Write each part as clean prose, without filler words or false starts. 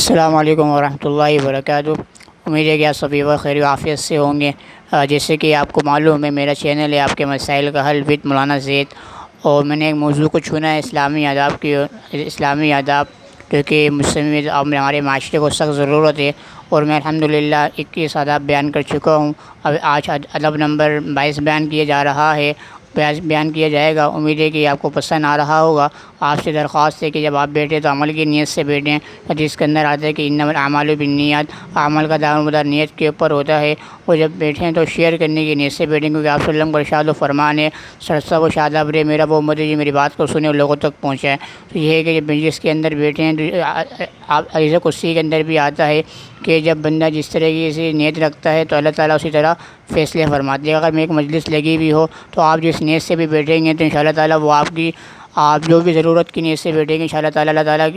السلام علیکم ورحمۃ اللہ وبرکاتہ۔ امید ہے کہ آپ سبھی خیر و عافیت سے ہوں گے۔ جیسے کہ آپ کو معلوم ہے، میرا چینل ہے آپ کے مسائل کا حل وتھ مولانا زید، اور میں نے ایک موضوع کو چنا ہے اسلامی آداب، کیونکہ مسلم ہمارے معاشرے کو سخت ضرورت ہے، اور میں الحمدللہ 21 آداب بیان کر چکا ہوں۔ اب آج ادب نمبر 22 بیان کیا جا رہا ہے، بیان کیا جائے گا۔ امید ہے کہ آپ کو پسند آ رہا ہوگا۔ آپ سے درخواست ہے کہ جب آپ بیٹھیں تو عمل کی نیت سے بیٹھیں، جس کے اندر آتا ہے کہ انما الاعمال بالنیات، عمل کا دار و مدار نیت کے اوپر ہوتا ہے۔ اور جب بیٹھیں تو شیئر کرنے کی نیت سے بیٹھیں، کیونکہ آپ صلی اللہ علیہ وسلم کا ارشاد و فرمان ہے، سرسا و شاداب رے میرا وہ امت ہے جو میری بات کو سنے اور لوگوں تک پہنچائے۔ تو یہ ہے کہ جب مجلس کے اندر بیٹھیں تو حدیث قدسی کے اندر بھی آتا ہے کہ جب بندہ جس طرح سے نیت رکھتا ہے تو اللہ تعالیٰ اسی طرح فیصلے فرماتے ہیں۔ اگر میں ایک مجلس لگی بھی ہو تو آپ جس نیت سے بھی بیٹھیں گے تو انشاءاللہ تعالیٰ وہ آپ جو بھی ضرورت کی نیت سے بیٹھیں گے، انشاءاللہ تعالیٰ اللہ تعالیٰ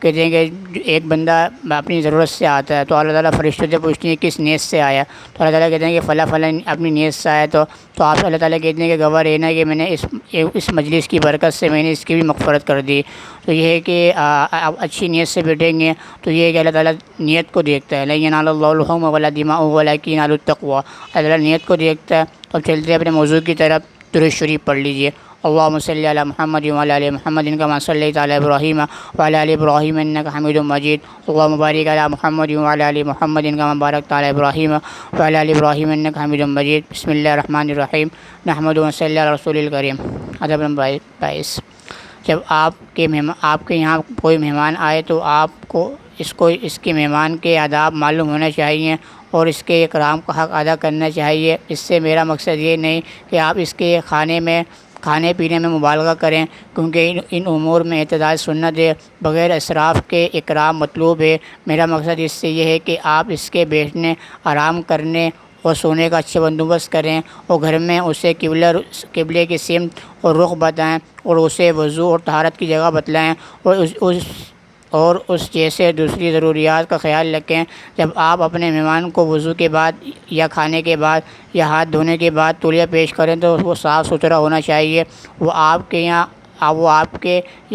کہتے ہیں کہ ایک بندہ اپنی ضرورت سے آتا ہے تو اللہ تعالیٰ فرشتوں سے پوچھتے ہیں کس نیت سے آیا، تو اللہ تعالیٰ کہتے ہیں کہ فلاں فلاں اپنی نیت سے آیا، تو آپ اللہ تعالیٰ کہتے ہیں کہ گواہ رہنا کہ میں نے اس مجلس کی برکت سے میں نے اس کی بھی مغفرت کر دی۔ تو یہ ہے کہ آپ اچھی نیت سے بیٹھیں گے تو یہ ہے کہ اللہ تعالیٰ نیت کو دیکھتا ہے۔ لن ینال اللہ لحومها ولا دماؤها ولکن ینالہ التقوی، اللہ تعالیٰ نیت کو دیکھتا ہے۔ تو اب چلتے ہیں اپنے موضوع کی طرف۔ درود شریف پڑھ لیجئے۔ اللہم صلی علی محمد وعلی آل محمد کما صلیت علی ابراہیم وعلی آل ابراہیم انک حمید مجید۔ اللہم بارک علی محمد وعلی آل محمد کما بارکت علی ابراہیم وعلی آل ابراہیم انک حمید مجید۔ بسم اللہ الرحمن الرحیم، نحمدہ و نصلی علی رسول الکریم۔ ادب نمبر 22۔ جب آپ کے یہاں کوئی مہمان آئے تو آپ کو اس کے مہمان کے آداب معلوم ہونا چاہیے اور اس کے اکرام کا حق ادا کرنا چاہیے۔ اس سے میرا مقصد یہ نہیں کہ آپ اس کے کھانے پینے میں مبالغہ کریں، کیونکہ ان امور میں اعتدال سنت ہے، بغیر اسراف کے اکرام مطلوب ہے۔ میرا مقصد اس سے یہ ہے کہ آپ اس کے بیٹھنے، آرام کرنے اور سونے کا اچھا بندوبست کریں، اور گھر میں اسے قبلے کی سمت اور رخ بتائیں، اور اسے وضو اور طہارت کی جگہ بتلائیں، اور اس جیسے دوسری ضروریات کا خیال رکھیں۔ جب آپ اپنے مہمان کو وضو کے بعد یا کھانے کے بعد یا ہاتھ دھونے کے بعد تولیہ پیش کریں تو وہ صاف ستھرا ہونا چاہیے، وہ آپ کے یا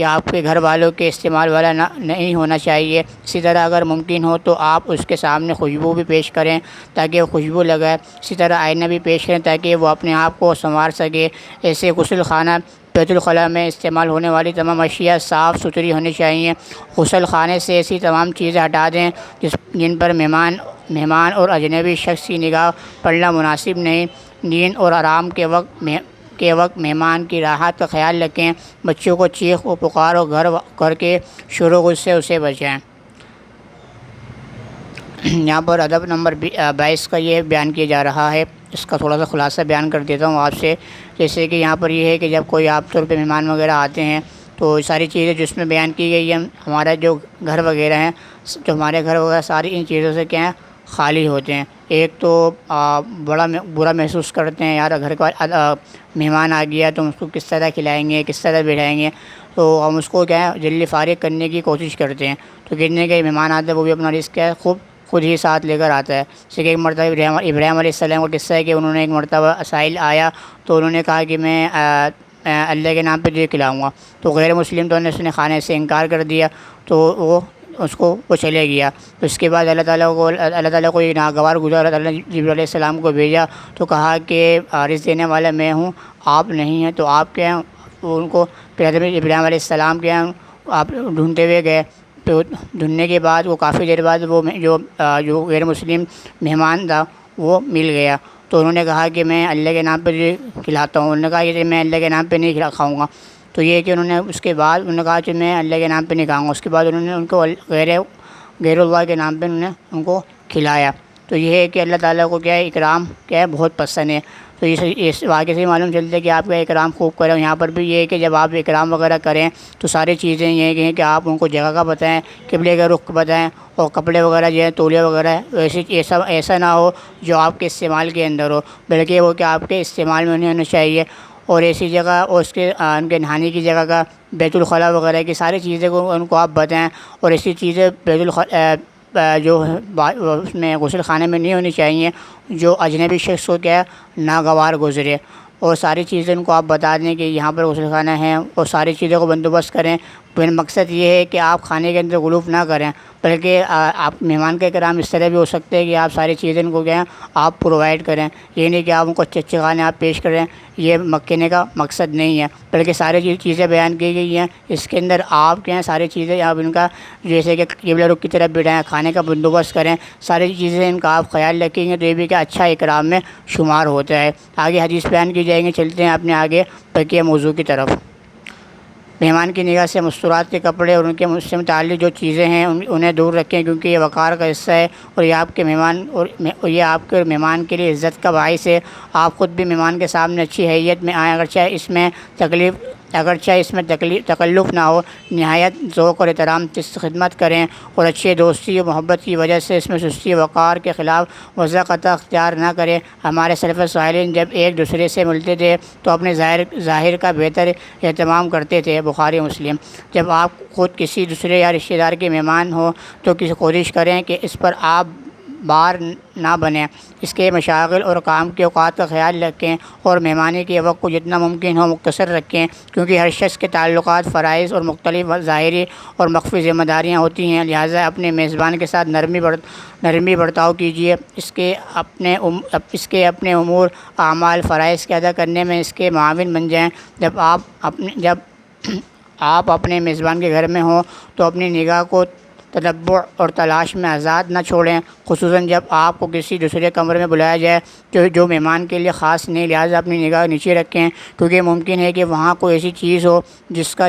آپ کے گھر والوں کے استعمال والا نہیں ہونا چاہیے۔ اسی طرح اگر ممکن ہو تو آپ اس کے سامنے خوشبو بھی پیش کریں تاکہ وہ خوشبو لگائے۔ اسی طرح آئینہ بھی پیش کریں تاکہ وہ اپنے آپ کو سنوار سکے۔ ایسے غسل خانہ بیت الخلاء میں استعمال ہونے والی تمام اشیاء صاف ستھری ہونی چاہیے۔ غسل خانے سے ایسی تمام چیزیں ہٹا دیں جن پر مہمان اور اجنبی شخص کی نگاہ پڑنا مناسب نہیں۔ نیند اور آرام کے وقت مہمان کی راحت کا خیال رکھیں۔ بچوں کو چیخ و پکار اور گھر کے شور و غل سے اسے بچائیں۔ یہاں پر ادب نمبر 22 کا یہ بیان کیا جا رہا ہے، اس کا تھوڑا سا خلاصہ بیان کر دیتا ہوں آپ سے۔ جیسے کہ یہاں پر یہ ہے کہ جب کوئی عام طور پہ مہمان وغیرہ آتے ہیں تو ساری چیزیں جس میں بیان کی گئی ہیں، ہمارا جو گھر وغیرہ ہیں، جو ہمارے گھر وغیرہ ساری ان چیزوں سے کیا ہیں، خالی ہوتے ہیں۔ ایک تو بڑا برا محسوس کرتے ہیں، یار گھر کا مہمان آ گیا تو ہم اس کو کس طرح کھلائیں گے، کس طرح بٹھائیں گے، تو ہم اس کو کیا ہے جلدی فارغ کرنے کی کوشش کرتے ہیں۔ تو کتنے کے مہمان آتے ہیں وہ بھی اپنا رزق کیا ہے خود ہی ساتھ لے کر آتا ہے۔ جیسے کہ ایک مرتبہ ابراہیم علیہ السلام کا قصہ ہے کہ انہوں نے ایک مرتبہ سائل آیا تو انہوں نے کہا کہ میں اللہ کے نام پہ تجھے کھلاؤں گا، تو غیر مسلم تو نے کھانے سے انکار کر دیا، تو وہ چلے گیا۔ تو اس کے بعد اللہ تعالیٰ کو یہ ناگوار گزرا، اللہ تعالیٰ نے جبرائیل علیہ السلام کو بھیجا تو کہا کہ رزق دینے والا میں ہوں، آپ نہیں ہیں، تو آپ کیا ہیں، ان کو ابراہیم علیہ السلام کے ہیں آپ ڈھونڈتے ہوئے گئے۔ تو ڈھونڈنے کے بعد وہ کافی دیر بعد وہ جو غیر مسلم مہمان تھا وہ مل گیا، تو انہوں نے کہا کہ میں اللہ کے نام پہ کھلاتا ہوں۔ انہوں نے کہا کہ میں اللہ کے نام پہ نہیں کھاؤں گا، تو یہ کہ انہوں نے اس کے بعد انہوں نے کہا کہ میں اللہ کے نام پہ نہیں کھاؤں گا۔ اس کے بعد انہوں نے ان کو غیر اللہ کے نام پہ انہوں نے ان کو کھلایا۔ تو یہ ہے کہ اللہ تعالیٰ کو کیا ہے اکرام کیا ہے بہت پسند ہے۔ تو اس واقعے سے ہی معلوم چلتا ہے کہ آپ کا اکرام خوب کریں۔ یہاں پر بھی یہ ہے کہ جب آپ اکرام وغیرہ کریں تو ساری چیزیں یہ ہیں کہ آپ ان کو جگہ کا بتائیں، قبلے کا رخ بتائیں، اور کپڑے وغیرہ جو ہے تولیہ وغیرہ ایسا نہ ہو جو آپ کے استعمال کے اندر ہو، بلکہ وہ کہ آپ کے استعمال میں نہیں ہونا چاہیے۔ اور ایسی جگہ اور ان کے نہانے کی جگہ کا بیت الخلاء وغیرہ کی ساری چیزیں کو ان کو آپ بتائیں، اور ایسی چیزیں بیت الخلاء جو اس میں غسل خانے میں نہیں ہونی چاہیے جو اجنبی شخص کو کیا ہے ناگوار گزرے، اور ساری چیزیں ان کو آپ بتا دیں کہ یہاں پر غسل خانہ ہے، اور ساری چیزوں کو بندوبست کریں۔ پھر مقصد یہ ہے کہ آپ کھانے کے اندر غلوف نہ کریں، بلکہ آپ مہمان کے کرام اس طرح بھی ہو سکتے ہیں کہ آپ ساری چیزیں ان کو کیا ہیں آپ پرووائڈ کریں، یہ نہیں کہ آپ ان کو اچھے اچھے کھانے آپ پیش کریں، یہ کہنے کا مقصد نہیں ہے، بلکہ ساری چیزیں بیان کی گئی ہیں اس کے اندر آپ کیا ہیں ساری چیزیں آپ ان کا جیسے کہ قبلہ رخ کی طرف بٹھائیں، کھانے کا بندوبست کریں، ساری چیزیں ان کا آپ خیال رکھیں گے تو یہ بھی کیا اچھا اکرام میں شمار ہوتا ہے۔ آگے حدیث بیان کی جائیں گے، چلتے ہیں اپنے آگے بقیہ موضوع کی طرف۔ مہمان کی نگاہ سے مستورات کے کپڑے اور ان کے اس سے متعلق جو چیزیں ہیں انہیں دور رکھیں، کیونکہ یہ وقار کا حصہ ہے اور یہ آپ کے مہمان اور یہ آپ کے مہمان کے لیے عزت کا باعث ہے۔ آپ خود بھی مہمان کے سامنے اچھی حیت میں آئیں، اگرچہ اس میں تکلف نہ ہو، نہایت ذوق اور احترام سے خدمت کریں اور اچھی دوستی و محبت کی وجہ سے اس میں سستی وقار کے خلاف وضع قطع اختیار نہ کریں۔ ہمارے سلف صالحین جب ایک دوسرے سے ملتے تھے تو اپنے ظاہر کا بہتر اہتمام کرتے تھے، بخاری مسلم۔ جب آپ خود کسی دوسرے یا رشتہ دار کے مہمان ہو تو کوشش کریں کہ اس پر آپ بار نہ بنیں، اس کے مشاغل اور کام کے اوقات کا خیال رکھیں اور مہمانی کے وقت کو جتنا ممکن ہو مختصر رکھیں، کیونکہ ہر شخص کے تعلقات، فرائض اور مختلف ظاہری اور مخفی ذمہ داریاں ہوتی ہیں، لہٰذا اپنے میزبان کے ساتھ نرمی برتاؤ کیجیے، اس کے اپنے امور، اعمال، فرائض کے ادا کرنے میں اس کے معاون بن جائیں۔ جب آپ اپنے میزبان کے گھر میں ہوں تو اپنی نگاہ کو تتبع اور تلاش میں آزاد نہ چھوڑیں، خصوصاً جب آپ کو کسی دوسرے کمرے میں بلایا جائے جو مہمان کے لیے خاص نہیں، لہٰذا اپنی نگاہ نیچے رکھیں، کیونکہ ممکن ہے کہ وہاں کوئی ایسی چیز ہو جس کا